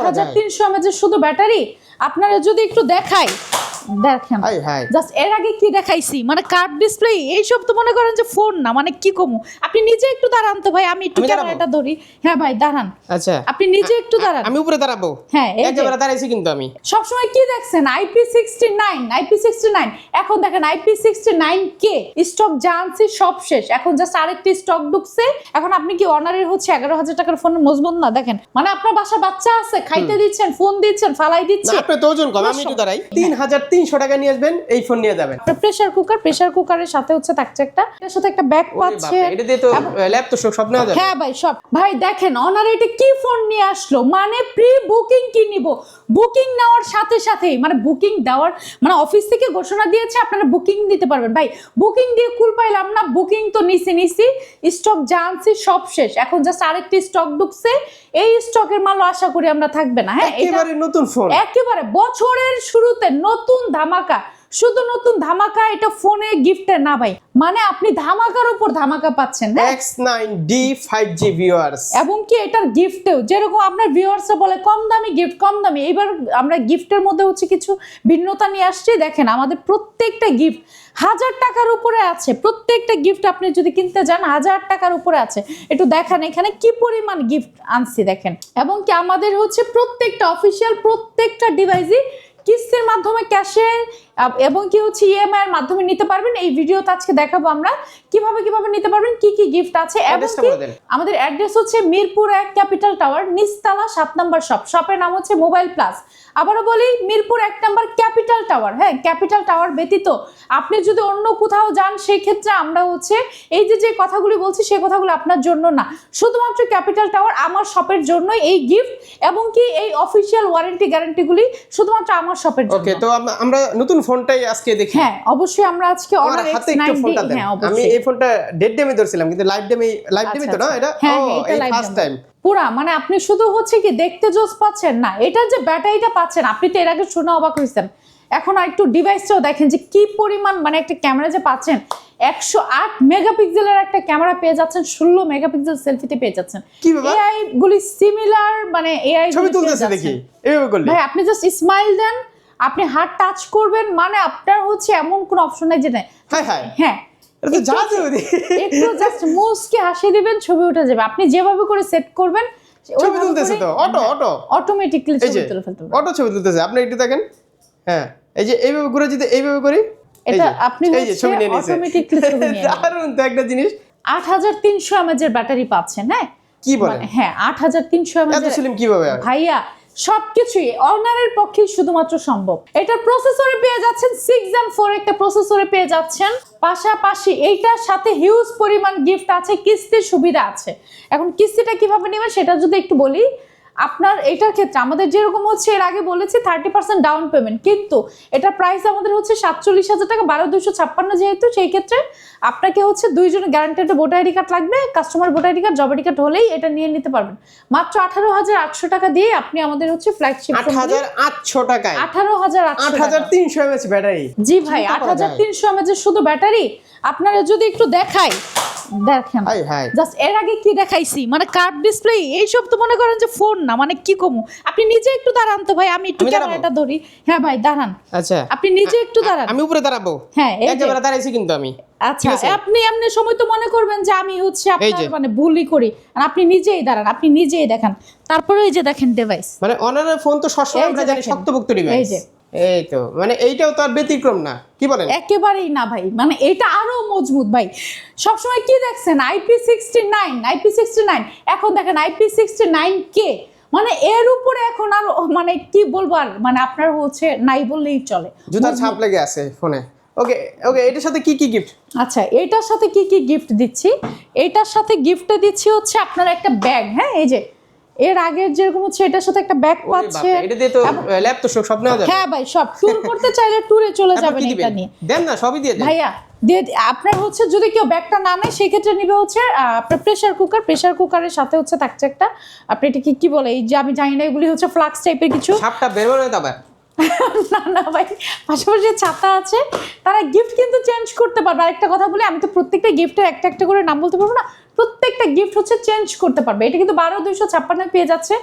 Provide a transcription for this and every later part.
8300 mAh শুধু battery. আপনারা যদি একটু দেখাই, দেখেন জাস্ট এর আগে কি দেখাইছি, মানে কার্ভ ডিসপ্লে এইসব তো মনে করেন যে ফোন না, মানে কি কমু। আপনি নিজে একটু দাঁড়ান তো ভাই, আমি একটু ক্যামেরাটা ধরি। হ্যাঁ ভাই দাঁড়ান। আচ্ছা আপনি নিজে একটু দাঁড়ান। আমি উপরে দাঁড়াবো? হ্যাঁ একেবারে দাঁড়াইছি কিন্তু আমি। সবসময় কি দেখছেন IP69 এখন দেখেন IP69K স্টক জানছি সব শেষ, এখন জাস্ট আরেকটি স্টক ঢুকছে। এখন আপনি কি অনারের হচ্ছে 11000 টাকার ফোন মজবুত না? দেখেন মানে আপনার বাসা বাচ্চা আছে, খাইতে দিচ্ছেন, ফোন দিচ্ছেন, ফালাই দিচ্ছেন। আপনি তো ওজন কম, আমি একটু দাঁড়াই। 3300 টাকা নিয়ে আসবেন, এই ফোন নিয়ে যাবেন। প্রেসার কুকারের সাথে হচ্ছে থাকছে একটা, এর সাথে একটা ব্যাগ পাচ্ছে। এটা দিয়ে তো ল্যাপটপ সব নেওয়া যাবে। হ্যাঁ ভাই সব। ভাই দেখেন অনার এটা কি ফোন নিয়ে আসলো, মানে প্রি বুকিং কি নিব, বুকিং নেওয়ার সাথে সাথেই মানে বুকিং দেওয়ার মানে অফিস থেকে ঘোষণা দিয়েছে আপনারা বুকিং দিতে পারবেন। ভাই বুকিং দিয়ে কুল পাইলাম না, বুকিং তো নিছি স্টক জানছি সব শেষ, এখন জাস্ট আরেকটি স্টক ঢুকছে। এই স্টকের মাল আশা করি আমরা থাকবে না। হ্যাঁ একেবারে নতুন ফোন, একেবারে বছরের শুরুতে নতুন ধামাকা, শুধু নতুন ধামাকা। এটা ফোনে গিফটের না ভাই, মানে আপনি ধামাকার উপর ধামাকা পাচ্ছেন। X9D 5G ভিউয়ার্স, এবং কি এটার গিফটেও যেরকম আপনার ভিউয়ার্সরা বলে কম দামি গিফট, কম দামি, এইবার আমরা গিফটের মধ্যে হচ্ছে কিছু ভিন্নতা নিয়ে আসছি। দেখেন আমাদের প্রত্যেকটা গিফট 1000 টাকার উপরে আছে, প্রত্যেকটা গিফট আপনি যদি কিনতে যান 1000 টাকার উপরে আছে। একটু দেখান এখানে কি পরিমাণ গিফট আনছি দেখেন। এবং কি আমাদের হচ্ছে প্রত্যেকটা অফিসিয়াল প্রত্যেকটা ডিভাইসই কিস্তির মাধ্যমে, ক্যাশে এবং কি হচ্ছে ইএমআই এর মাধ্যমে নিতে পারবেন। এই ভিডিওতে আজকে দেখাবো আমরা কিভাবে নিতে পারবেন, কি কি গিফট আছে। এবং আমাদের অ্যাড্রেস হচ্ছে মিরপুর 1 ক্যাপিটাল টাওয়ার, নিচতলা 7 নম্বর শপ, শপের নাম হচ্ছে মোবাইল প্লাস। আবারও বলি মিরপুর 1 নম্বর ক্যাপিটাল টাওয়ার। হ্যাঁ ক্যাপিটাল টাওয়ার ব্যতীত আপনি যদি অন্য কোথাও যান সেই ক্ষেত্রে আমরা হচ্ছে এই যে কথাগুলি বলছি সেই কথাগুলো আপনার জন্য না, শুধুমাত্র ক্যাপিটাল টাওয়ার আমার শপের জন্যই এই গিফট এবং কি এই অফিশিয়াল ওয়ারেন্টি গ্যারান্টিগুলি শুধুমাত্র আমার শপের জন্য। ওকে, তো আমরা নতুন ফোনটাই আজকে দেখি। হ্যাঁ অবশ্যই আমরা আজকে অনার X9D। হ্যাঁ আমি এই ফোনটা ডেড ডেমে ধরছিলাম, কিন্তু লাইভ ডেমে তো না, এটা এই ফার্স্ট টাইম পুরা। মানে আপনি শুধু হচ্ছে কি দেখতে জোস পাচ্ছেন না, এটা যে ব্যাটারিটা পাচ্ছেন আপনি তো এর আগে শুনে অবাক হয়েছেন। এখন আর একটু ডিভাইসটাও দেখেন যে কি পরিমাণ, মানে একটা ক্যামেরা যে পাচ্ছেন 108 মেগাপিক্সেলের একটা ক্যামেরা পেয়ে যাচ্ছেন, 16 মেগাপিক্সেল সেলফিতে পেয়ে যাচ্ছেন। এআই গুলি সিমিলার, মানে এআই ছবি তুলতেছে দেখি এইভাবে করলে। ভাই আপনি জাস্ট স্মাইল দেন, আপনি হাত টাচ করবেন, মানে আপনার হচ্ছে এমন কোন অপশন নাই যে নাই। হ্যাঁ এটা তো জাদু, একটু জাস্ট মুস্কি হাসি দিবেন, ছবি উঠে যাবে। আপনি যেভাবে করে সেট করবেন ছবি তুলতেছে তো অটোমেটিক্যালি ছবি তুলে ফেলতে পারবেন। অটো ছবি তুলতেছে, আপনি একটু দেখেন। হ্যাঁ এই যে এইভাবে ঘুরে যদি এইভাবে করি, এটা আপনি এই যে ছবি নিয়ে নিয়েছে অটোমেটিক্যালি ছবি নিয়ে দারুণ তো একটা জিনিস। 8300 mAh এর ব্যাটারি পাচ্ছেন। হ্যাঁ কি বলেন? হ্যাঁ 8300 mAh এত স্লিম কিভাবে ভাইয়া, সবকিছুই অনারের পক্ষে শুধুমাত্র সম্ভব। এটা প্রসেসরে পেয়ে যাচ্ছেন 6 Zen 4 একটা প্রসেসরে পেয়ে যাচ্ছেন, পাশাপাশি এইটার সাথে হিউজ পরিমাণ গিফট আছে, কিস্তির সুবিধা আছে। এখন কিস্তিটা কিভাবে নেবেন সেটা যদি একটু বলি, আপনার এটার ক্ষেত্রে আমাদের যেরকম হচ্ছে এর আগে বলেছি 30% ডাউন পেমেন্ট, কিন্তু এটা প্রাইস আমাদের হচ্ছে 47,000 টাকা, 12,256 যেহেতু, সেই ক্ষেত্রে আপনাকে হচ্ছে 2 জনের গ্যারান্টেড ভোটার আইডি কার্ড লাগবে, customer voter ID card, job ID card হলেই এটা নিয়ে নিতে পারবেন। মাত্র 18,800 টাকা দিয়ে আপনি আমাদের হচ্ছে ফ্ল্যাগশিপ 18,800 টাকায় 18,300 mAh ব্যাটারি। জি ভাই 18,300 mAh শুধু ব্যাটারি। আপনারা যদি একটু দেখাই, দেখেন জাস্ট এর আগে কি দেখাইছি, মানে কার্ভ ডিসপ্লে এইসব তো মনে করেন যে ফোন না, মানে কি কমু। আপনি নিজে একটু দাঁড়ান তো ভাই, আমি একটু ক্যামেরাটা ধরি। হ্যাঁ ভাই দাঁড়ান। আচ্ছা আপনি নিজে একটু দাঁড়ান। আমি উপরে দাঁড়াবো? হ্যাঁ একেবারে দাঁড়াইছি কিন্তু আমি। আচ্ছা আপনি এমনি সময় তো মনে করবেন যে আমি হচ্ছে আপনার মানে ভুলই করি, আর আপনি নিজেই দাঁড়ান, আপনি নিজেই দেখান। তারপরে এই যে দেখেন ডিভাইস, মানে অনারের ফোন তো সবসময় আমরা জানি শক্তপোক্ত ডিভাইস। এই তো মানে এইটাও তো আর ব্যতিক্রম না, কি বলেন? একেবারেই না ভাই, মানে এটা আরো মজবুত ভাই। সবসময় কি দেখছেন IP69 এখন দেখেন IP69K, মানে এর উপরে এখন আর মানে কি বলবো, আর মানে আপনার হচ্ছে নাই বললেই চলে, জুতার ছাপ লেগে আছে ফোনে। ওকে এটার সাথে কি গিফট? আচ্ছা এটার সাথে কি গিফট দিচ্ছি, এটার সাথে গিফটে দিচ্ছি হচ্ছে আপনার একটা ব্যাগ। হ্যাঁ এই যে এর আগের যেরকম হচ্ছে এটার সাথে একটা ব্যাগ পাচ্ছে। এটা দিয়ে তো ল্যাপটপ সব নেওয়া যাবে। হ্যাঁ ভাই সব ট্যুর করতে চাইলে ট্যুরে চলে যাবেন এটা নিয়ে। দেন না সবই দিয়ে দেন ভাইয়া। আপনার হচ্ছে যদি কেউ ব্যাগটা না নেয় সেই ক্ষেত্রে নিবে হচ্ছে আপনার প্রেসার কুকারের সাথে হচ্ছে থাকছে একটা, আপনি এটা কি বলে, এই যে আমি জানি না, এগুলি হচ্ছে ফ্লাক্স টাইপের কিছু। সাপটা বের করে দাও না ভাই, পাশাপাশি ছাতা আছে, তারা গিফট কিন্তু চেঞ্জ করতে পারবে। আরেকটা কথা বলি, আমি তো প্রত্যেকটা গিফটের একটা করে নাম বলতে পারবো না, প্রত্যেকটা গিফট হচ্ছে চেঞ্জ করতে পারবে। এটা কিন্তু 12256 পেয়ে যাচ্ছে,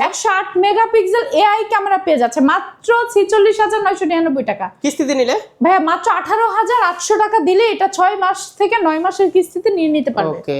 108 মেগাপিক্সেল এআই ক্যামেরা পেয়ে যাচ্ছে মাত্র 46,999 টাকা। কিস্তিতে নিলে ভাইয়া মাত্র 18,800 টাকা দিলে এটা 6 মাস থেকে 9 মাসের কিস্তিতে নিয়ে নিতে পারবে। ওকে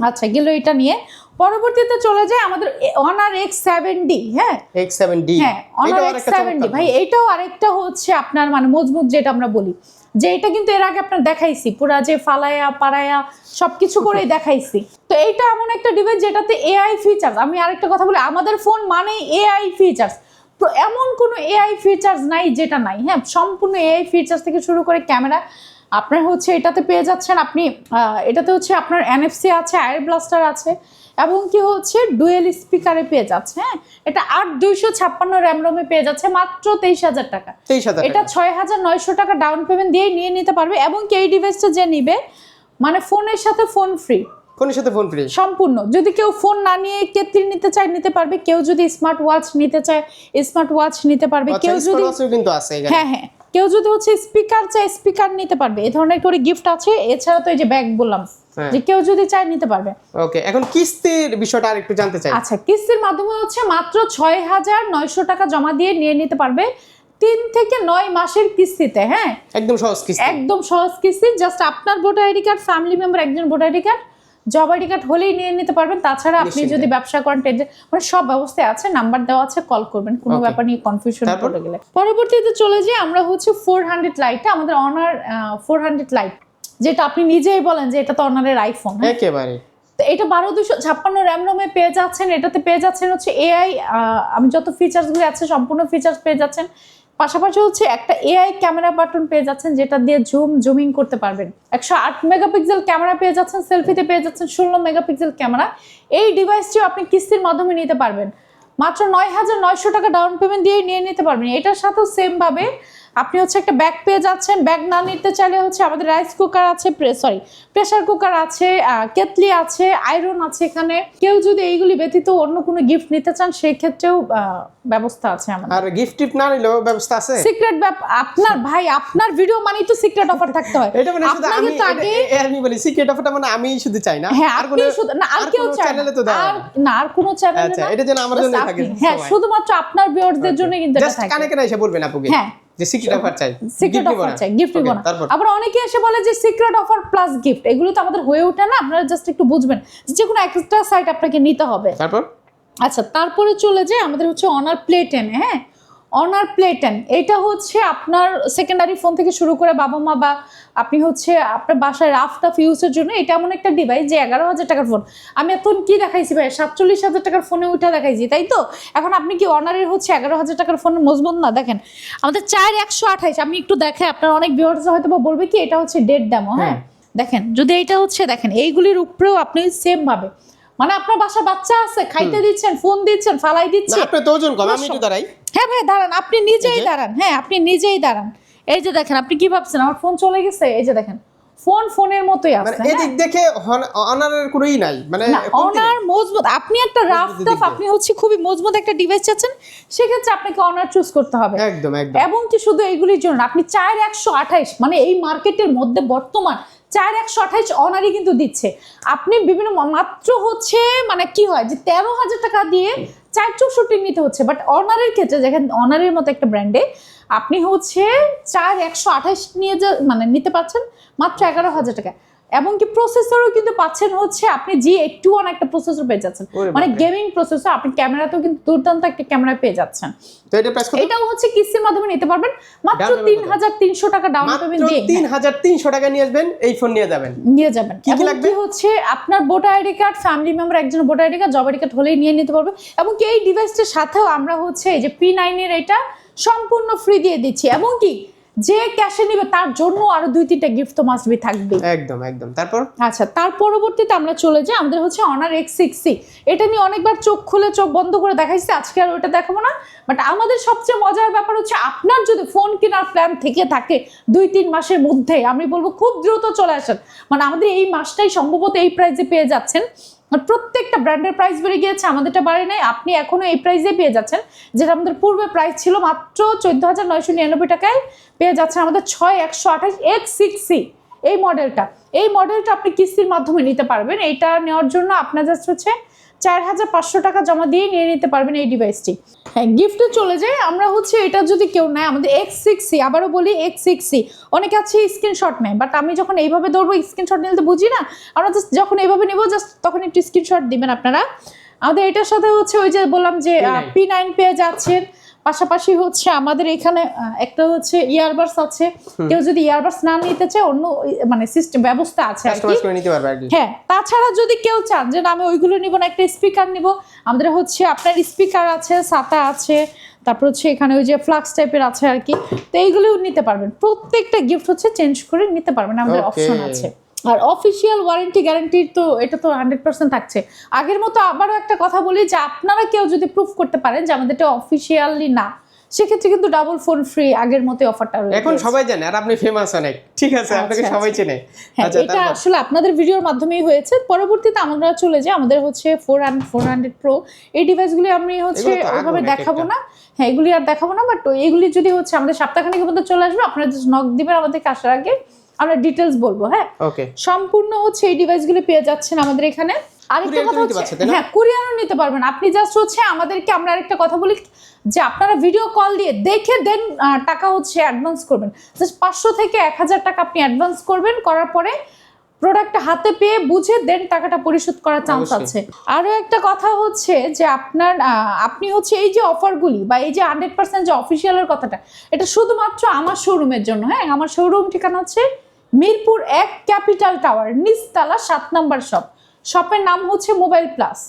আচ্ছা গেল এটা নিয়ে। পরবর্তীতে চলে যায় আমাদের Honor X7D। হ্যাঁ X7D, হ্যাঁ Honor X7D ভাই, এটাও আরেকটা হচ্ছে আপনার মানে মজবুত যেটা আমরা বলি, যে এটা কিন্তু এর আগে আপনার দেখাইছি পুরা যে ফালায়া পাড়ায়া সবকিছু করেই দেখাইছি। তো এইটা এমন একটা ডিভাইস যেটাতে এআই ফিচার্স, আমি আরেকটা কথা বলি, আমাদের ফোন মানে এআই ফিচার্স, তো এমন কোনো এআই ফিচার্স নাই যেটা নাই। হ্যাঁ সম্পূর্ণ এআই ফিচার্স থেকে শুরু করে ক্যামেরা আপনার হচ্ছে এটাতে পেয়ে যাচ্ছেন। আপনি এটাতে হচ্ছে আপনার NFC আছে, এয়ার ব্লাস্টার আছে, এবং কি হচ্ছে ডুয়েল স্পিকারে পেয়ে যাচ্ছে। হ্যাঁ এটা 8256 র্যাম রোমে পেয়ে যাচ্ছে মাত্র 23,000 টাকা। এটা 6,900 টাকা ডাউন পেমেন্ট দিয়ে নিয়ে নিতে পারবে। এবং কি এই ডিভাইসটা যে নিবে মানে ফোনের সাথে ফোন ফ্রি, ফোনের সাথে ফোন ফ্রি সম্পূর্ণ। যদি কেউ ফোন না নিয়ে কেতলি নিতে চায় নিতে পারবে, কেউ যদি স্মার্ট ওয়াচ নিতে চায় স্মার্ট ওয়াচ নিতে পারবে, কেউ যদি কিন্তু আছে এখানে হ্যাঁ হ্যাঁ কেউ যদি হচ্ছে স্পিকার চায় স্পিকার নিতে পারবে। এই ধরনের করে গিফট আছে। এছাড়া তো এই যে ব্যাগ বললাম যে কেউ যদি চায় নিতে পারবে। ওকে এখন কিস্তির বিষয়টা আরেকটু জানতে চাই। আচ্ছা কিস্তির মাধ্যমে হচ্ছে মাত্র 6,900 টাকা জমা দিয়ে নিয়ে নিতে পারবে 3 থেকে 9 মাসের কিস্তিতে। হ্যাঁ একদম সহজ কিস্তি, একদম সহজ কিস্তি। জাস্ট আপনার voter ID card, family member একজন voter ID card, job ID card হলেই নিয়ে নিতে পারবেন। তাছাড়া আপনি যদি ব্যবসা করেন মানে সব ব্যবস্থায় আছে, নাম্বার দেওয়া আছে, কল করবেন, কোনো ব্যাপার নিয়ে কনফিউশন পড়ে গেলে। পরবর্তীতে চলে যাই আমরা হচ্ছে 400 লাইটটা, আমাদের Honor 400 লাইট, যেটা আপনি নিজেই বলেন যে এটা তো অনারের আইফোন। একেবারে তো এটা 12256 র্যাম রোমে পেয়ে যাচ্ছেন। এটাতে পেয়ে যাচ্ছেন হচ্ছে এআই, আমি যত ফিচার্সগুলো আছে সম্পূর্ণ ফিচার্স পেয়ে যাচ্ছেন। পাশাপাশি হচ্ছে একটা এআই ক্যামেরা বাটন পেয়ে যাচ্ছেন যেটা দিয়ে জুমিং করতে পারবেন। 108 মেগাপিক্সেল ক্যামেরা পেয়ে যাচ্ছেন, সেলফিতে পেয়ে যাচ্ছেন 16 মেগাপিক্সেল ক্যামেরা। এই ডিভাইসটিও আপনি কিস্তির মাধ্যমে নিতে পারবেন মাত্র 9,900 টাকা ডাউন পেমেন্ট দিয়ে নিয়ে নিতে পারবেন। এটার সাথেও সেম ভাবে আপনি হচ্ছে একটা ব্যাগ পেয়ে যাচ্ছেন। ব্যাগ না নিতে চাইলে হচ্ছে আমাদের রাইস কুকার আছে, প্রেসার কুকার আছে, কেতলি আছে, আয়রন আছে। এখানে কেউ যদি এইগুলি ব্যতীত অন্য কোনো গিফট নিতে চান সেই ক্ষেত্রেও ব্যবস্থা আছে আমাদের। আর গিফট টিপ না নিলেও ব্যবস্থা আছে। সিক্রেট আপনার ভাই আপনার ভিডিও মানেই তো সিক্রেট অফার থাকতে হয়। এটা মানে শুধু আমি বলি সিক্রেট অফারটা মানে আমি শুধু চাই না, আর কোনো না আর কেউ চায় চ্যানেলে তো দেয় না, আর কোনো চ্যানেলে না। আচ্ছা এটা যেন আমার জন্য থাকে। হ্যাঁ শুধুমাত্র আপনার ভিউয়ারদের জন্য কিন্তু এটা থাকে। জাস্ট কানে কানে এসে বলবেন আপুকে যে সিক্রেট অফার চাই, সিক্রেট অফার চাই, গিফট দিব না। আবার অনেকে এসে বলে যে সিক্রেট অফার প্লাস গিফট, এগুলো তো আমাদের হয়ে ওঠে না। আপনারা জাস্ট একটু বুঝবেন যে কোনো এক্সট্রা সাইট আপনাকে নিতে হবে। আচ্ছা তারপরে চলে যায় আমাদের হচ্ছে Honor Play 10। হ্যাঁ Honor Play 10 এটা হচ্ছে আপনার সেকেন্ডারি ফোন থেকে শুরু করে বাবা মা বা আপনি হচ্ছে আপনার বাসায় রাফ টাফ ইউজের জন্য এটা এমন একটা ডিভাইস যে 11,000 টাকার ফোন। আমি এখন কি দেখাইছি ভাই 47,000 টাকার ফোনে উঠে দেখাইছি, তাই তো? এখন আপনি কি Honor-এর হচ্ছে 11,000 টাকার ফোনের মজবুত না? দেখেন আমাদের 4128, আমি একটু দেখে আপনার অনেক ভিউয়ার্স হয়তো বলবে কি এটা হচ্ছে ডেড ডেমো। হ্যাঁ দেখেন যদি এটা হচ্ছে দেখেন এইগুলির উপরেও আপনি সেম ভাবে মানে আপনার বাসা বাচ্চা আছে, খাইতে দিচ্ছেন, ফোন দিচ্ছেন, ফালাই দিচ্ছেন। আপনি তো ওজন কম, আমি একটু দাঁড়াই। হ্যাঁ ভাই দাঁড়ান, আপনি নিজেই দাঁড়ান। হ্যাঁ আপনি নিজেই দাঁড়ান। এই যে দেখেন আপনি কি ভাবছেন আমার ফোন চলে গেছে? এই যে দেখেন ফোনের মতোই আছে। মানে এদিক দেখে Honor-এর কোনোই নাই, মানে Honor মজবুত। আপনি একটা রাফ টাফ আপনি হচ্ছে খুবই মজবুত একটা ডিভাইস চাচ্ছেন, সেক্ষেত্রে আপনাকে Honor চুজ করতে হবে। একদম একদম। এবং কি শুধু এইগুলির জন্য আপনি 4128 মানে এই মার্কেটের মধ্যে বর্তমান 4128 Honor-ই কিন্তু দিচ্ছে। আপনি বিভিন্ন মাত্র হচ্ছে মানে কি হয় যে 13,000 টাকা দিয়ে 464 নিতে হচ্ছে, বাট Honor-এর ক্ষেত্রে দেখেন Honor-এর মতো একটা ব্র্যান্ডে আপনি হচ্ছে 4128 নিয়ে মানে নিতে পারছেন মাত্র 11,000 টাকা। এবং কি প্রসেসরও কিন্তু পাচ্ছেন হচ্ছে আপনি G81 একটা প্রসেসর পেয়ে যাচ্ছেন, মানে গেমিং প্রসেসর। আপনি ক্যামেরাতেও কিন্তু দুর্দান্ত একটা ক্যামেরা পেয়ে যাচ্ছেন। তো এটা প্রাইস কত? এটাও হচ্ছে কিস্তির মাধ্যমে নিতে পারবেন মাত্র 3,300 টাকা ডাউন পেমেন্ট দিয়ে। 3,300 টাকা নিয়ে আসবেন, এই ফোন নিয়ে যাবেন। কি লাগবে হচ্ছে আপনার voter ID card, family member একজন voter ID card, job ID card হলেই নিয়ে নিতে পারবে। এবং কি এই ডিভাইসটার সাথেও আমরা হচ্ছে এই যে P9 এর এটা সম্পূর্ণ ফ্রি দিয়ে দিচ্ছি। এবং কি যে ক্যাশে নিবে তার জন্য আরো 2-3টা গিফট তো মাস্ট বি থাকবে। একদম একদম। তারপর আচ্ছা তার পরবর্তীতে আমরা চলে যাই আমাদের হচ্ছে Honor X6C। এটা নিয়ে অনেকবার চোখ খুলে চোখ বন্ধ করে দেখাইছি, আজকে আর ওটা দেখাবো না। বাট আমাদের সবচেয়ে মজার ব্যাপার হচ্ছে আপনার যদি ফোন কেনার প্ল্যান থেকে থাকে 2-3 মাসের মধ্যে, আমি বলবো খুব দ্রুত চলে আসেন। মানে আমাদের এই মাসটাই সম্ভবত এই প্রাইসে পেয়ে যাচ্ছেন। প্রত্যেকটা ব্র্যান্ডের প্রাইস বেড়ে গিয়েছে, আমাদেরটা বাড়ে নাই। আপনি এখনো এই প্রাইসে পেয়ে যাচ্ছেন, যেটা আমাদের পূর্বে প্রাইস ছিল মাত্র 14,999 টাকায় পেয়ে যাচ্ছেন আমাদের 6128 X6C। এই মডেলটা আপনি কিস্তির মাধ্যমে নিতে পারবেন। এটা নেওয়ার জন্য আপনার জাস্ট হচ্ছে 4500 টাকা জমা দিয়ে নিয়ে নিতে পারবেন এই ডিভাইসটি। হ্যাঁ, গিফটে চলে যায়। আমরা হচ্ছে এটা যদি কেউ নেয়, আমাদের X6C, আবারও বলি X6C, অনেকে আছে স্ক্রিনশট নেয়, বাট আমি যখন এইভাবে ধরবো স্ক্রিনশট নিলে তো বুঝি না, আমরা জাস্ট যখন এইভাবে নেবো জাস্ট তখন একটু স্ক্রিনশট দিবেন আপনারা। আমাদের এটার সাথে হচ্ছে ওই যে বললাম যে P9 পেয়ে যাচ্ছেন, পাশাপাশি হচ্ছে আমাদের এখানে একটা হচ্ছে ইয়ারবাডস আছে, কেউ যদি ইয়ারবাডস না নিতে চায় অন্য মানে সিস্টেম ব্যবস্থা আছে আর কি, নিতে পারবে আর কি। হ্যাঁ, তাছাড়া যদি কেউ চান যে না আমি ওইগুলো নিব না, একটা স্পিকার নিব, আমাদের হচ্ছে আপনার স্পিকার আছে, ছাতা আছে, তারপর হচ্ছে এখানে ওই যে ফ্লাক্স টাইপের আছে আর কি, তো এইগুলোও নিতে পারবেন। প্রত্যেকটা গিফট হচ্ছে চেঞ্জ করে নিতে পারবেন, আমাদের অপশন আছে। আর অফিসিয়াল ওয়ারেন্টি গ্যারান্টি তো এটা তো 100% থাকছে। আগের মতো আবারও একটা কথা বলি যে আপনারা কেউ যদি প্রুফ করতে পারেন যে আমাদের এটা অফিসিয়ালি না, সেক্ষেত্রে কিন্তু ডাবল ফোন ফ্রি আগের মতো অফারটা রয়েছে। এখন সবাই জানে আর আপনি ফেমাস অনেক, ঠিক আছে, আপনাকে সবাই চেনে। আচ্ছা, এটা আসলে আপনাদের ভিডিওর মাধ্যমেই হয়েছে। পরবর্তীতে আমরা চলে যাই আমাদের হচ্ছে 400 প্রো, এই ডিভাইসগুলি আমি হচ্ছে ওইভাবে দেখাবো না, হ্যাঁ এগুলি আর দেখাবো না, বাট এইগুলি যদি হচ্ছে আমাদের সপ্তাহখানেকের মধ্যে চলে আসবে, আপনারা জাস্ট নক দিবেন আমাদেরকে, আসার আগে আমরা ডিটেলস বলবো। হ্যাঁ, ওকে, সম্পূর্ণ হচ্ছে এই ডিভাইসগুলো পেয়ে যাচ্ছেন আমাদের এখানে। আরেকটা কথা হচ্ছে, হ্যাঁ কুরিয়ারও নিতে পারবেন আপনি। জাস্ট হচ্ছে আমাদেরকে, আমরা আরেকটা কথা বলি যে আপনারা ভিডিও কল দিয়ে দেখে দেন টাকা হচ্ছে অ্যাডভান্স করবেন। জাস্ট 500 থেকে 1000 টাকা আপনি অ্যাডভান্স করবেন, করার পরে প্রোডাক্ট হাতে পেয়ে বুঝে দেন টাকাটা পরিশোধ করার চান্স আছে। আরো একটা কথা হচ্ছে যে আপনি হচ্ছে এই যে অফারগুলি বা এই যে 100% যে অফিসিয়ালের কথাটা, এটা শুধুমাত্র আমার শোরুমের জন্য। হ্যাঁ, আমার শোরুম ঠিকানা হচ্ছে মিরপুর 1 ক্যাপিটাল টাওয়ার, নিচতলা 7 নম্বর শপ। শপের নাম হচ্ছে মোবাইল প্লাস।